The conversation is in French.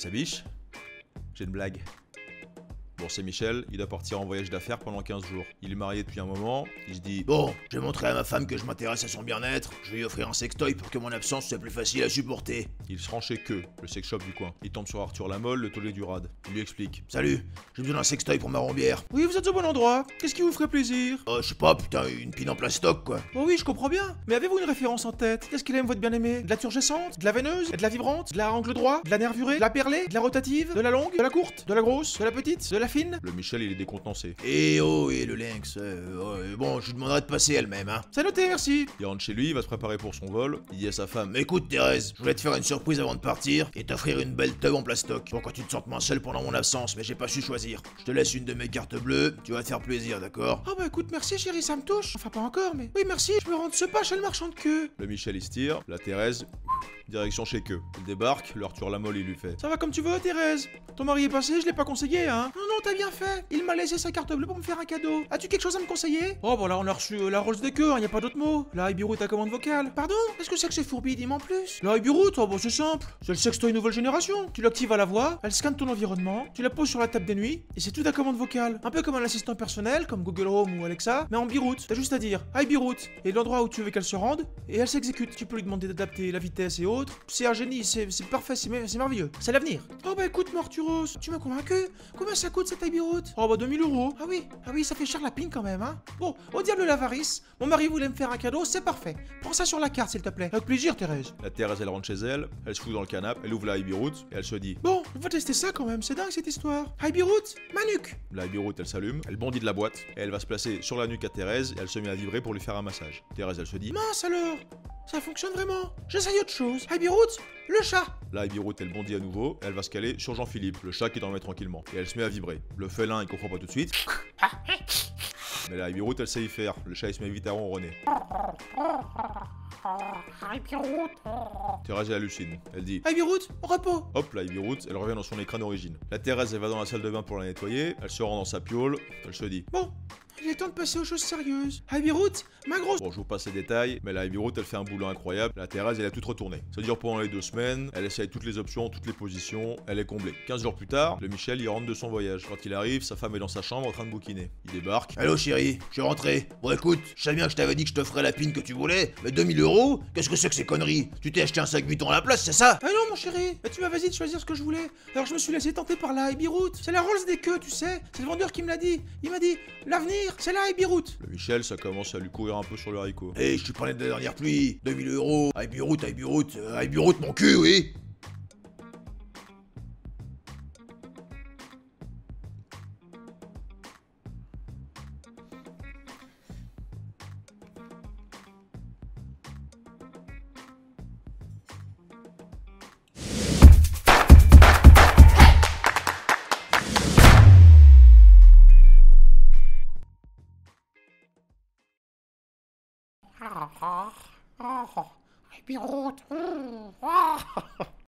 C'est biche? J'ai une blague. Bon, c'est Michel, il doit partir en voyage d'affaires pendant 15 jours. Il est marié depuis un moment, il se dit Bon, je vais montrer à ma femme que je m'intéresse à son bien-être, je vais lui offrir un sextoy pour que mon absence soit plus facile à supporter. il se rend chez Queue, le sex shop du coin. Il tombe sur Arthur Lamolle, le tollé du rad. Il lui explique. Salut, j'ai besoin d'un sextoy pour ma rombière. Oui, vous êtes au bon endroit. Qu'est-ce qui vous ferait plaisir? Je sais pas, putain, une pine en plastoc quoi. Oh oui, je comprends bien. Mais avez-vous une référence en tête? Qu'est-ce qu'il aime votre bien-aimé? De la turgescente? De la veineuse? De la vibrante? De la angle droit? De la nervurée? De la perlée? De la rotative? De la longue? De la courte? De la grosse? De la petite? De la fine? Le Michel, il est décontenancé. Et le lynx, bon, je lui demanderai de passer elle-même, hein. C'est noté, merci. Il rentre chez lui, il va se préparer pour son vol. Il dit à sa femme. Écoute Thérèse, je voulais te faire une surprise avant de partir et t'offrir une belle teub en plastoc pour que tu te sentes moins seul pendant mon absence, mais j'ai pas su choisir. Je te laisse une de mes cartes bleues, tu vas te faire plaisir, d'accord? Oh bah écoute, merci chérie, ça me touche. Enfin pas encore, mais... Oui, merci, je me rends de ce pas chez le marchand de queue. Le Michel, il se tire. La Thérèse, direction chez Queue. Il débarque, le Arthur Lamolle, il lui fait. Ça va comme tu veux, Thérèse. Ton mari est passé, je l'ai pas conseillé, hein. Non, non, t'as bien fait. Il m'a laissé sa carte bleue pour me faire un cadeau. As-tu quelque chose à me conseiller? Oh bah là, on a reçu la Rolls des queues, hein, y a pas d'autre mot. La Ibiroute à commande vocale. Pardon? Qu'est-ce que c'est que c'est fourbi, dis-moi en plus? La Ibiroute, oh bah c'est simple. C'est le sextoy nouvelle génération. Tu l'actives à la voix, elle scanne ton environnement, tu la poses sur la table des nuits, et c'est tout à commande vocale. Un peu comme un assistant personnel, comme Google Home ou Alexa, mais en Biroute. T'as juste à dire Ibiroute et l'endroit où tu veux qu'elle se rende, et elle s'exécute. Tu peux lui demander d'adapter la vitesse et autres. C'est un génie, c'est parfait, c'est merveilleux. C'est l'avenir. Oh bah écoute, Morturos, tu m'as convaincu. Combien ça coûte cette Ibiroute? Oh bah 2000 €. Ah oui, ça fait cher la pine quand même, hein. Bon, au diable l'avarice. Mon mari voulait me faire un cadeau, c'est parfait. Prends ça sur la carte, s'il te plaît. Avec plaisir, Thérèse. La Thérèse, elle rentre chez elle, elle se fout dans le canapé, elle ouvre la Ibiroute et elle se dit. Bon, on va tester ça quand même, c'est dingue cette histoire. Ibiroute, ma nuque. La Ibiroute, elle s'allume, elle bondit de la boîte et elle va se placer sur la nuque à Thérèse et elle se met à vibrer pour lui faire un massage. Thérèse, elle se dit. Mince alors, ça fonctionne vraiment. J'essaye autre chose. Ibiroute, le chat. La Ibiroute, elle bondit à nouveau, elle va se caler sur Jean-Philippe, le chat qui dormait tranquillement. Et elle se met à vibrer. Le félin, il comprend pas tout de suite. Mais la Ibiroute, elle sait y faire. Le chat, il se met vite à ronronner. Thérèse, elle hallucine. Elle dit. Ibiroute, au repos. Hop, la Ibiroute, elle revient dans son écran d'origine. La Thérèse, elle va dans la salle de bain pour la nettoyer. Elle se rend dans sa piole. Elle se dit. Bon, il est temps de passer aux choses sérieuses. Ibiroute, ma grosse... Bon, je vous passe les détails, mais la Ibiroute, elle fait un boulot incroyable. La Thérèse, elle a tout retourné. Ça dure pendant les 2 semaines, elle essaye toutes les options, toutes les positions, elle est comblée. 15 jours plus tard, le Michel, il rentre de son voyage. Quand il arrive, sa femme est dans sa chambre en train de bouquiner. Il débarque. Allô chérie, je suis rentré. Bon écoute, je sais bien que je t'avais dit que je te ferais la pine que tu voulais, mais 2000 €? Qu'est-ce que c'est que ces conneries? Tu t'es acheté un sac Vuitton à la place, c'est ça? Ah non mon chéri, mais tu m'avais dit de choisir ce que je voulais. Alors je me suis laissé tenter par la Ibiroute. C'est la Rolls des queues, tu sais. C'est le vendeur qui me l'a dit. Il m'a dit, l'avenir, c'est la Ibiroute. Le Michel, ça commence à lui courir un peu sur le haricot. Je te parlais de la dernière pluie. 2000 €. Ibiroute, mon cul, oui.